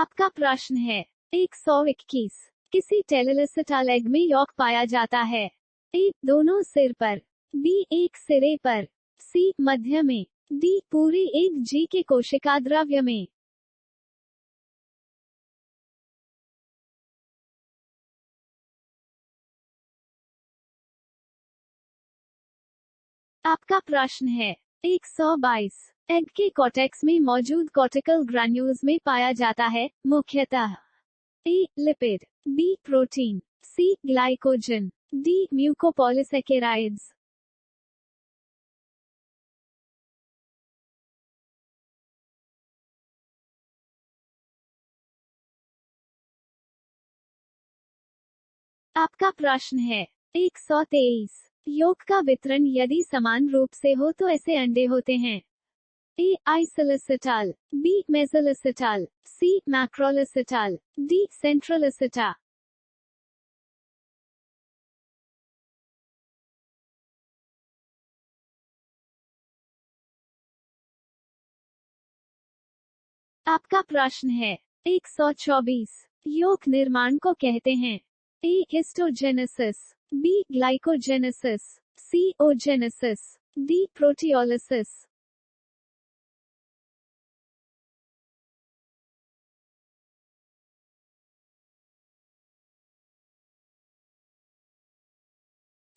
आपका प्रश्न है 121। किसी टेलिसिटाल एग में यौग पाया जाता है? ए. दोनों सिर पर, बी. एक सिरे पर, सी. मध्य में, डी. पूरे एक जी के कोशिका द्रव्य में। आपका प्रश्न है 122। एग के कॉर्टेक्स में मौजूद कॉर्टिकल ग्रैन्यूल्स में पाया जाता है मुख्यतः A. Lipid, B. Protein, C. Glycogen, D. Mucopolysaccharides. आपका प्रश्न है 123। यौग का वितरण यदि समान रूप से हो तो ऐसे अंडे होते हैं? A. Isolecithal, B. Mesolecithal, C. Macrolecithal, D. Centrolecithal. आपका प्रश्न है 124। यौग निर्माण को कहते हैं? A. Histogenesis, B. Glycogenesis, C. Oogenesis, D. Proteolysis.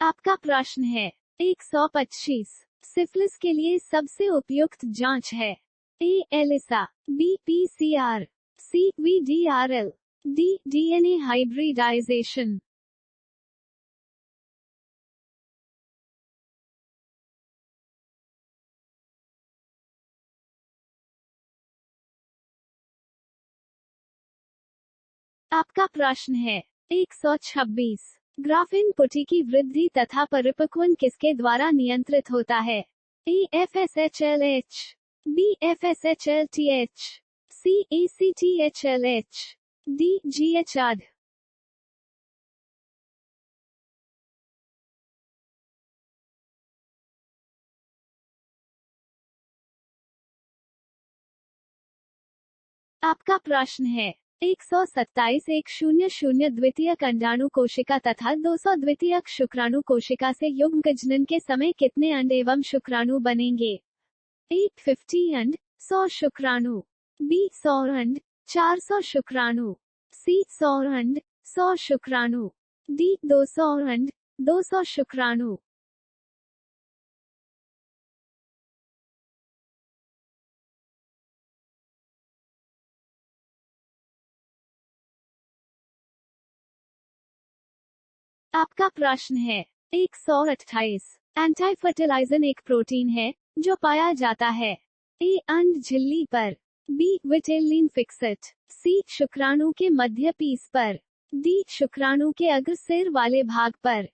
आपका प्रश्न है 125। सिफिलिस के लिए सबसे उपयुक्त जांच है? A. ELISA, B. PCR, C. VDRL, D. DNA hybridization. आपका प्रश्न है 126। ग्राफिन पुटी की वृद्धि तथा परिपक्वन किसके द्वारा नियंत्रित होता है? ए. एफएसएचएलएच, बी. एफएसएचएलटीएच, सी. एसीटीएचएलएच, डी. जीएचआड। आपका प्रश्न है 127। 100 द्वितीयक अंडाणु कोशिका तथा 200 द्वितीयक शुक्राणु कोशिका से युग्मजनन के समय कितने अंड एवं शुक्राणु बनेंगे? ए. 50 अंड, 100 शुक्राणु, बी. 100 अंड, 400 शुक्राणु, सी. 100 अंड, 100 शुक्राणु, डी. 200 अंड, 200 शुक्राणु। आपका प्रश्न है 128। एंटी फर्टिलाइजन एक प्रोटीन है जो पाया जाता है? ए. अंड झिल्ली पर, बी. विटेलिन फिक्सेट, सी. शुक्राणु के मध्य पीस पर, डी. शुक्राणु के अग्र सिर वाले भाग पर।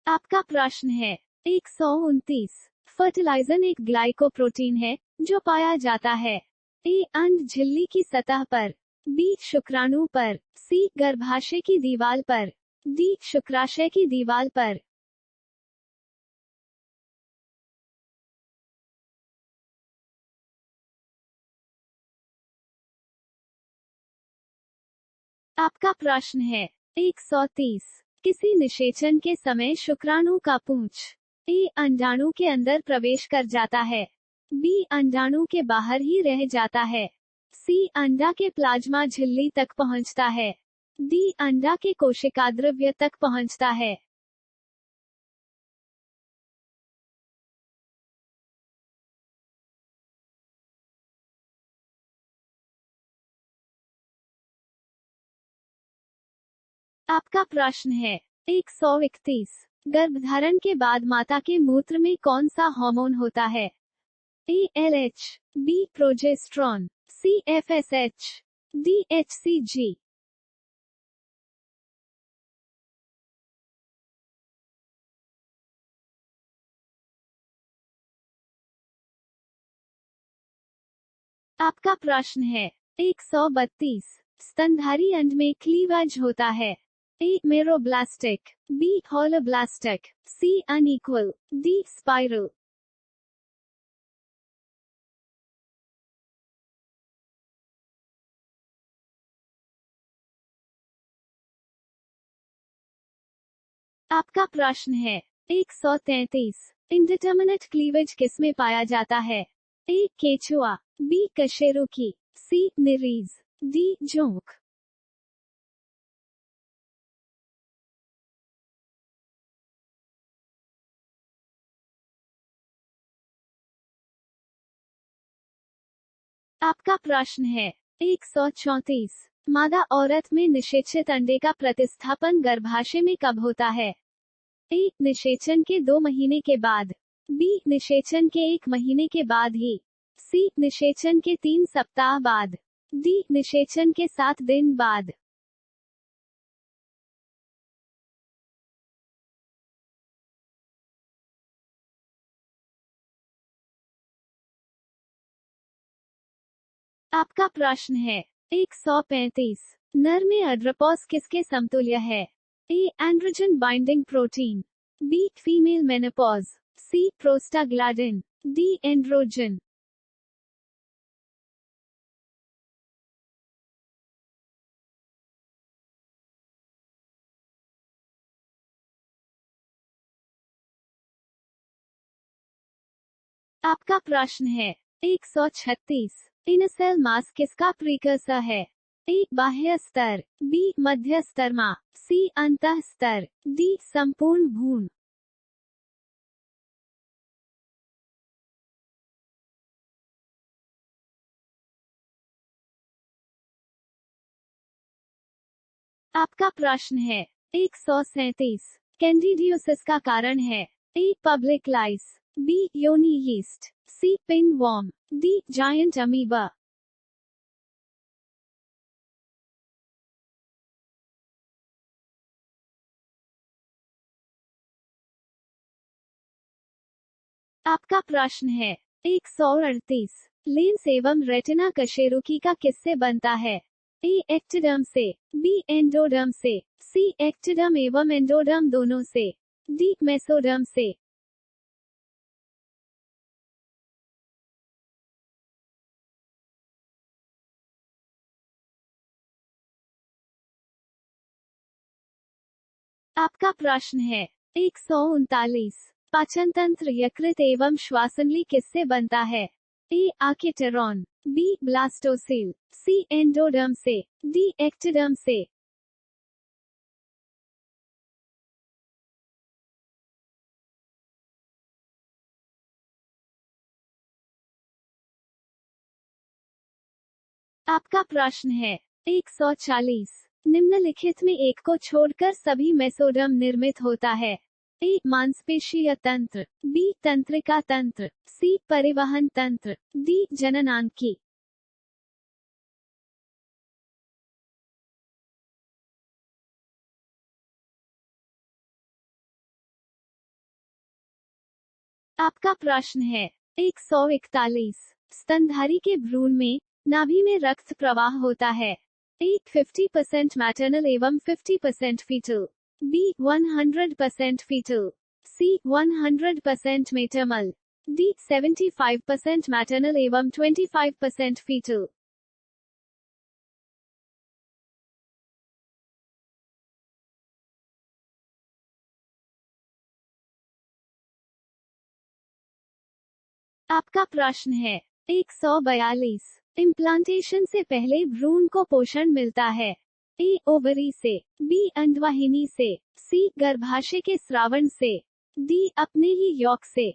आपका प्रश्न है 129। फर्टिलाइजन एक ग्लाइकोप्रोटीन है जो पाया जाता है? ए. अंड झिल्ली की सतह पर, बी. शुक्राणु पर, सी. गर्भाशय की दीवार पर, डी. शुक्राशय की दीवार पर। आपका प्रश्न है 130। किसी निषेचन के समय शुक्राणु का पूंछ ए. अंडाणु के अंदर प्रवेश कर जाता है, बी. अंडाणु के बाहर ही रह जाता है, सी. अंडा के प्लाज्मा झिल्ली तक पहुंचता है, डी. अंडा के कोशिका द्रव्य तक पहुंचता है। आपका प्रश्न है 131। गर्भधारण के बाद माता के मूत्र में कौन सा हार्मोन होता है? A. LH, B. Progesterone, C. FSH, D. HCG. आपका प्रश्न है 132। स्तनधारी अंड में क्लीवेज होता है? A. Meroblastic. B. Holoblastic. C. Unequal. D. Spiral. आपका प्रश्न है 133। इंडिटर्मिनेट क्लीवेज किसमें पाया जाता है? ए. केचुआ। बी. कशेरुकी। सी. निरीज। डी. जोंक। आपका प्रश्न है 134। मादा औरत में निषेचित अंडे का प्रतिस्थापन गर्भाशय में कब होता है? ए. निषेचन के 2 महीने के बाद। बी. निषेचन के 1 महीने के बाद ही। सी. निषेचन के 3 सप्ताह बाद। डी. निषेचन के 7 दिन बाद। आपका प्रश्न है 135। नर में अड्रोपोस किसके समतुल्य है? A. Androgen binding protein. B. Female menopause. C. Prostaglandin. D. Androgen. आपका प्रश्न है 136। इनसेल मास किसका प्रीकर्सर है? ए. बाह्य स्तर। बी. मध्य स्तरमा। सी. अंतः स्तर। डी. संपूर्ण भ्रूण। आपका प्रश्न है 137। कैंडिडियोसिस का कारण है? ए. Public lice. बी. योनी yeast. C. Pin worm. D. Giant amoeba. आपका प्रश्न है 138। लेंस एवं रेटिना कशेरुकी का किससे बनता है? ए. एक्टिडर्म से। बी. एंडोडर्म से। सी. एक्टिडर्म एवं एंडोडर्म दोनों से। डी. मेसोडर्म से। आपका प्रश्न है 139। पाचन तंत्र यकृत एवं श्वासनली किससे बनता है? ए. आर्किटेरॉन। बी. ब्लास्टोसिल। सी. एंडोडर्म से। डी. एक्टिडर्म से। आपका प्रश्न है 140। निम्नलिखित में एक को छोड़कर सभी मेसोडर्म निर्मित होता है। ए. मांसपेशीय तंत्र। बी. तंत्रिका तंत्र। सी. परिवहन तंत्र। डी. जननांगी। आपका प्रश्न है 141। स्तनधारी के भ्रूण में नाभि में रक्त प्रवाह होता है। ए. 50% मैटरनल एवं 50% फीटल। बी. 100% फीटल। सी. 100% मेटरनल। डी. 75% मैटरनल एवं 25% फीटल। आपका प्रश्न है 142। इम्प्लांटेशन से पहले भ्रूण को पोषण मिलता है। ए. ओवरी से। बी. अंडवाहिनी से। सी. गर्भाशय के स्रावन से। डी. अपने ही यौक से।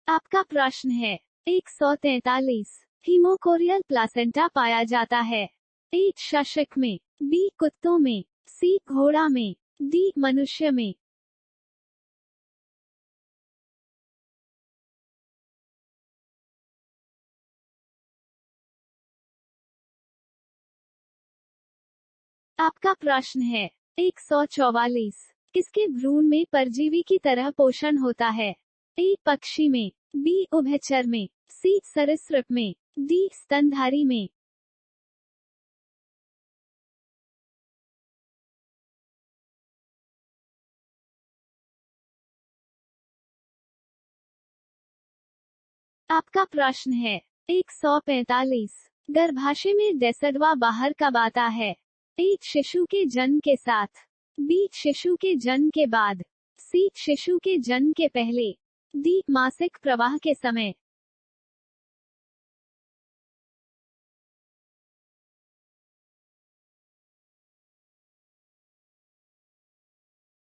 आपका प्रश्न है 143। हीमोकोरियल प्लासेंटा पाया जाता है। ए. शशक में। बी. कुत्तों में। सी. घोड़ा में। डी. मनुष्य में। आपका प्रश्न है 144। किसके भ्रूण में परजीवी की तरह पोषण होता है? ए पक्षी में, बी उभयचर में, सी सरीसृप में, डी स्तनधारी में। आपका प्रश्न है 145। गर्भाशय में डेसडवा बाहर कब आता है? ए शिशु के जन्म के साथ, बी शिशु के जन्म के बाद, सी शिशु के जन्म के पहले, डी मासिक प्रवाह के समय।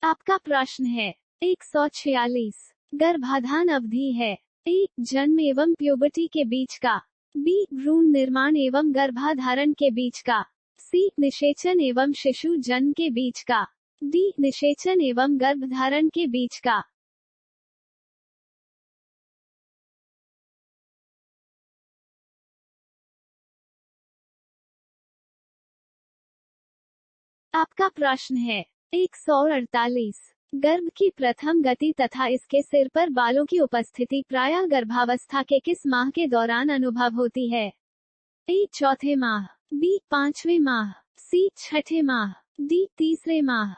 आपका प्रश्न है 146। गर्भाधान अवधि है ए जन्म एवं प्यूबर्टी के बीच का, बी भ्रूण निर्माण एवं गर्भाधारण के बीच का, सी निषेचन एवं शिशु जन्म के बीच का, डी निषेचन एवं गर्भधारण के बीच का। आपका प्रश्न है 148। गर्भ की प्रथम गति तथा इसके सिर पर बालों की उपस्थिति प्रायः गर्भावस्था के किस माह के दौरान अनुभव होती है? ए चौथे माह, बी पांचवें माह, सी छठे माह, डी तीसरे माह।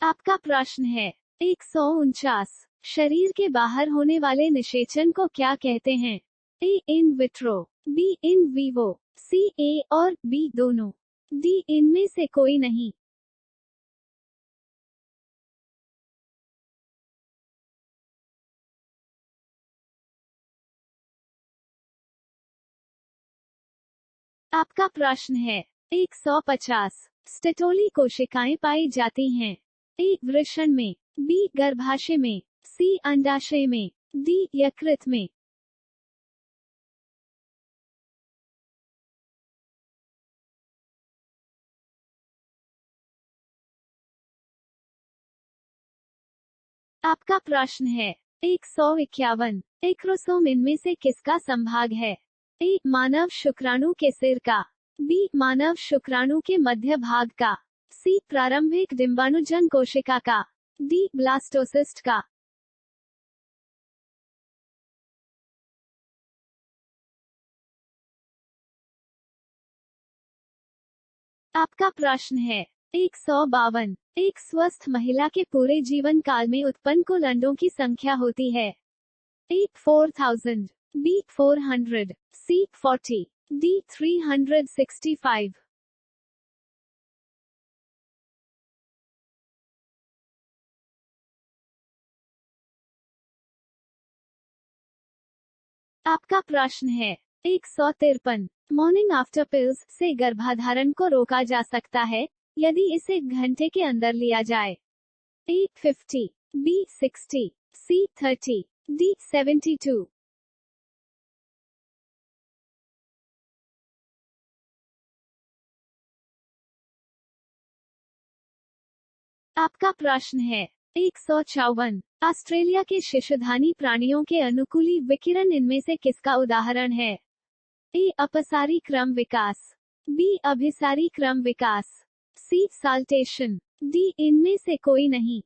आपका प्रश्न है 149। शरीर के बाहर होने वाले निषेचन को क्या कहते हैं? A in vitro, B in vivo, C A और बी दोनों, डी इनमें से कोई नहीं। आपका प्रश्न है 150। स्टेटोली कोशिकाएं पाई जाती हैं ए वृषण में, बी गर्भाशय में, सी अंडाशय में, डी यकृत में। आपका प्रश्न है 151। एक्रोसोम इनमें से किसका संभाग है? ए मानव शुक्राणु के सिर का, बी मानव शुक्राणु के मध्य भाग का, सी प्रारंभिक डिंबाणुजन कोशिका का, डी ब्लास्टोसिस्ट का। आपका प्रश्न है 152। एक स्वस्थ महिला के पूरे जीवन काल में उत्पन्न कुल अंडों की संख्या होती है ए 4000, बी 400, सी 40, डी 365। आपका प्रश्न है 153। मॉर्निंग आफ्टर पिल्स से गर्भाधारण को रोका जा सकता है यदि इसे घंटे के अंदर लिया जाए। ए 50, बी 60, सी 30, डी 72। आपका प्रश्न है 154। ऑस्ट्रेलिया के शिशुधानी प्राणियों के अनुकूली विकिरण इनमें से किसका उदाहरण है? ए अपसारी क्रम विकास, बी अभिसारी क्रम विकास, सी साल्टेशन, डी इनमें से कोई नहीं।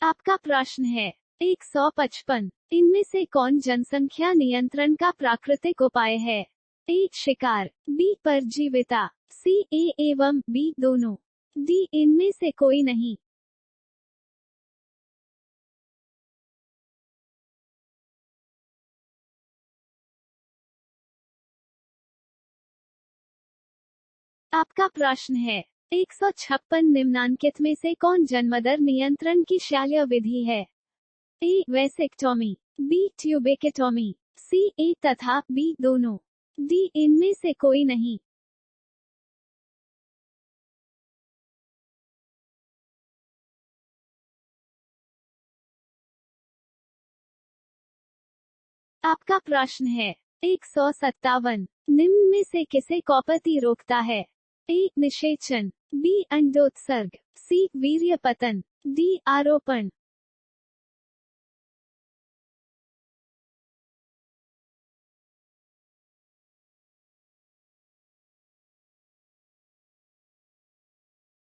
आपका प्रश्न है 155। इनमें से कौन जनसंख्या नियंत्रण का प्राकृतिक उपाय है? ए शिकार, बी परजीविता, सी ए एवं बी दोनों, डी इनमें से कोई नहीं। आपका प्रश्न है 156। निम्नांकित में से कौन जन्मदर नियंत्रण की शल्य विधि है? ए वेसेक्टोमी, बी ट्यूबेक्टोमी, सी ए तथा बी दोनों, डी इनमें से कोई नहीं। आपका प्रश्न है 157। निम्न में से किसे कॉपति रोकता है? ए निषेचन, बी अंडोत्सर्ग, सी वीर्यपतन, डी आरोपण।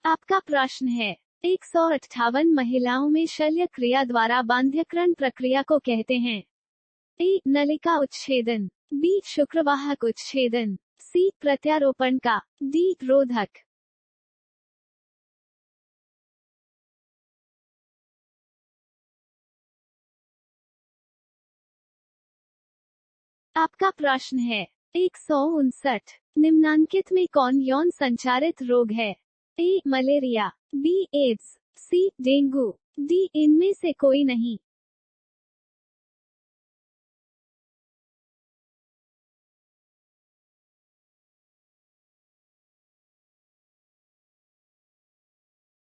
आपका प्रश्न है 158 महिलाओं में शल्य क्रिया द्वारा बांध्यकरण प्रक्रिया को कहते हैं। ए नलिका उच्छेदन, बी शुक्रवाहक उच्छेदन, सी प्रत्यारोपण का, डी रोधक। आपका प्रश्न है 159 निम्नांकित में कौन यौन संचारित रोग है? ए मलेरिया, बी एड्स, सी डेंगू, डी इनमें से कोई नहीं।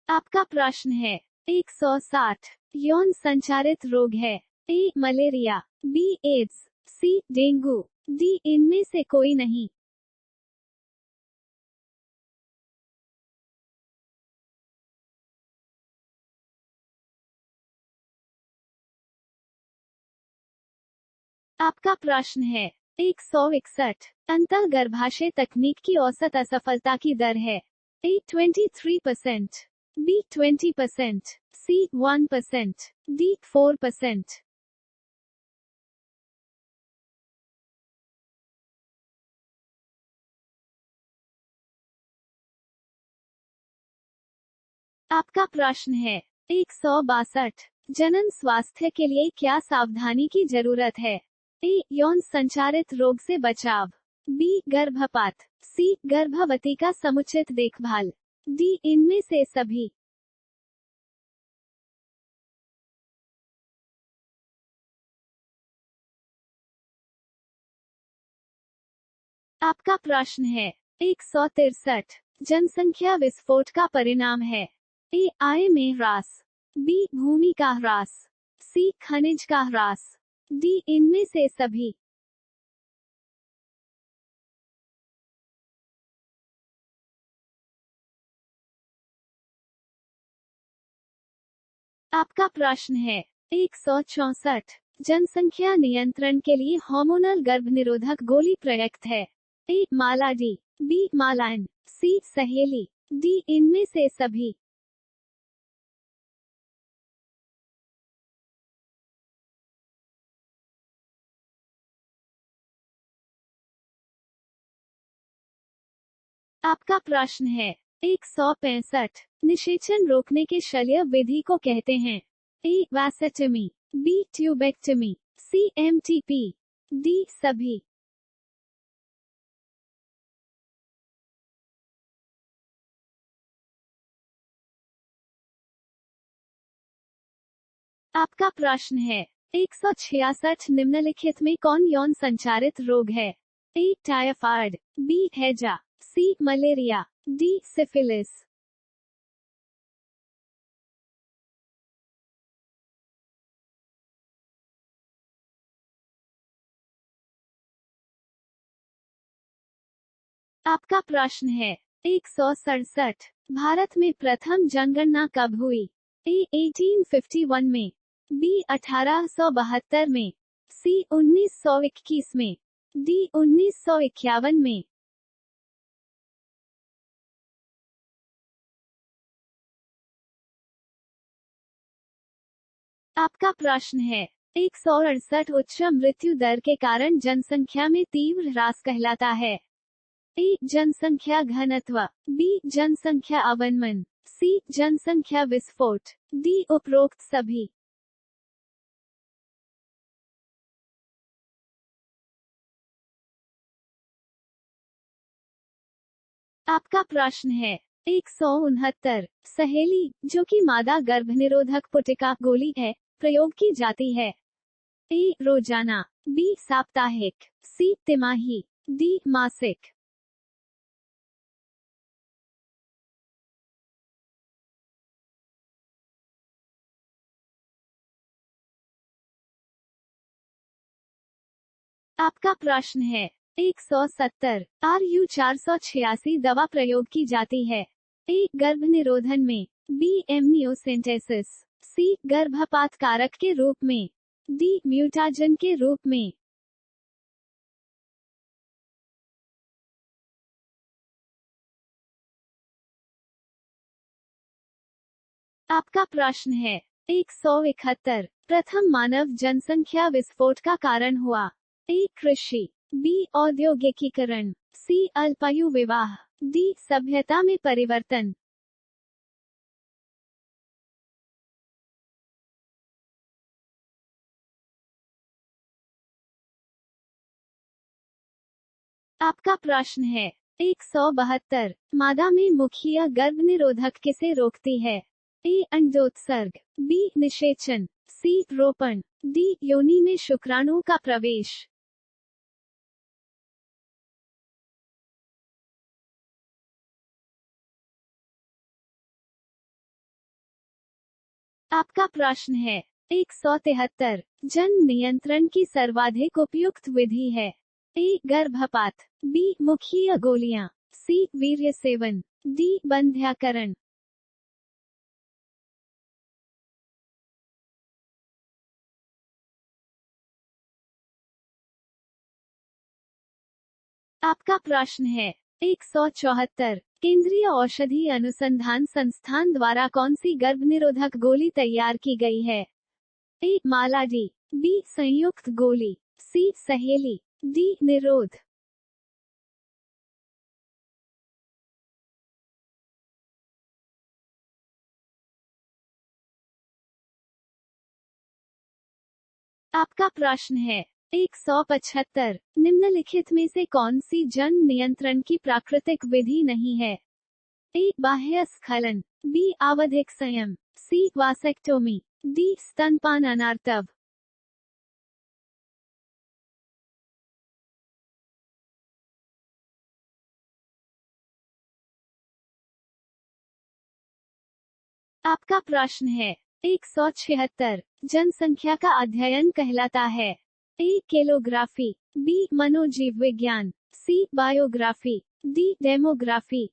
आपका प्रश्न है 160 यौन संचारित रोग है? ए मलेरिया, बी एड्स, सी डेंगू, डी इनमें से कोई नहीं। आपका प्रश्न है 161 अंतःगर्भाशय तकनीक की औसत असफलता की दर है? ए 23%, बी 20%, सी 1%, डी 4%। आपका प्रश्न है 162 जनन स्वास्थ्य के लिए क्या सावधानी की जरूरत है? ए यौन संचारित रोग से बचाव, बी गर्भपात, सी गर्भवती का समुचित देखभाल, डी इनमें से सभी। आपका प्रश्न है 163 जनसंख्या विस्फोट का परिणाम है? ए आय में ह्रास, बी भूमि का ह्रास, सी खनिज का ह्रास, डी इनमें से सभी। आपका प्रश्न है 164 जनसंख्या नियंत्रण के लिए हार्मोनल गर्भनिरोधक गोली प्रयुक्त है? ए मालाडी, बी मालाइन, सी सहेली, डी इनमें से सभी। आपका प्रश्न है 165 निषेचन रोकने के शल्य विधि को कहते हैं? ए वैसेटमी, बी ट्यूबेक्टमी, सी एमटीपी, डी सभी। आपका प्रश्न है 166 निम्नलिखित में कौन यौन संचारित रोग है? ए टाइफाइड, बी हैजा, सी मलेरिया, डी सिफिलिस। आपका प्रश्न है 167 भारत में प्रथम जनगणना कब हुई? ए 1851 में, बी 1872 में, सी 1921 में, डी 1951 में। आपका प्रश्न है 168 उच्च मृत्यु दर के कारण जनसंख्या में तीव्र ह्रास कहलाता है? ए जनसंख्या घनत्व, बी जनसंख्या अवनमन, सी जनसंख्या विस्फोट, डी उपरोक्त सभी। आपका प्रश्न है 169 सहेली, जो कि मादा गर्भनिरोधक पुटिका गोली है, प्रयोग की जाती है? ए रोजाना, बी साप्ताहिक, सी तिमाही, डी मासिक। आपका प्रश्न है 170 RU 486 दवा प्रयोग की जाती है? ए. गर्भ निरोधन में, बी. एमनियोसेंटेसिस, सी. गर्भपात कारक के रूप में, डी. म्यूटाजन के रूप में। आपका प्रश्न है 171 प्रथम मानव जनसंख्या विस्फोट का कारण हुआ? ए. कृषि, बी. औद्योगिकीकरण, सी. अल्पायु विवाह, डी. सभ्यता में परिवर्तन। आपका प्रश्न है 172 मादा में मुखिया गर्भनिरोधक किसे रोकती है? ए. अंडोत्सर्ग, बी. निषेचन, सी. रोपण, डी. योनि में शुक्राणु का प्रवेश। आपका प्रश्न है 173 जन्म नियंत्रण की सर्वाधिक उपयुक्त विधि है? ए. गर्भपात, बी. मुखीय गोलियां, सी. वीर्य सेवन, डी. बंध्याकरण। आपका प्रश्न है 174 केंद्रीय औषधि अनुसंधान संस्थान द्वारा कौन सी गर्भनिरोधक गोली तैयार की गई है? ए. मालाडी, बी. संयुक्त गोली, सी. सहेली, डी. निरोध। आपका प्रश्न है 175 निम्नलिखित में से कौन सी जन्म नियंत्रण की प्राकृतिक विधि नहीं है? ए. बाह्य स्खलन, बी. आवधिक संयम, सी. Vasectomy, D. स्तनपान अनार्तव। आपका प्रश्न है 176 जनसंख्या का अध्ययन कहलाता है? ए. केलोग्राफी, बी. मनोजीव विज्ञान, सी. Biography, D. डेमोग्राफी।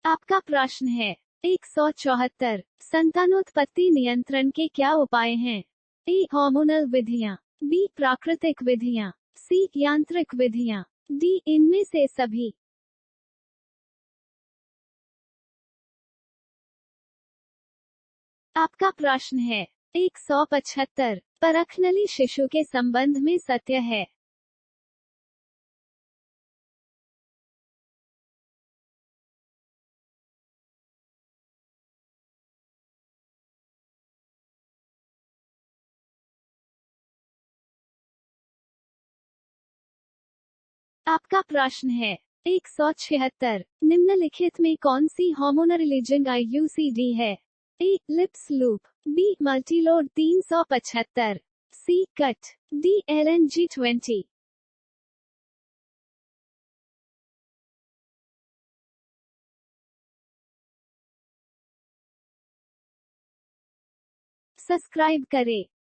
आपका प्रश्न है 174 संतानोत्पत्ति नियंत्रण के क्या उपाय हैं? ए. हार्मोनल विधियां, बी. प्राकृतिक विधियां, सी. यांत्रिक विधियां, डी. इनमें से सभी। आपका प्रश्न है 175 परखनली शिशु के संबंध में सत्य है? आपका प्रश्न है 176 निम्नलिखित में कौन सी हार्मोनल रिलीजिंग IUCD है? A. Lips loop, B. Multiload 375, C. Cut, D. LNG20। Subscribe करें।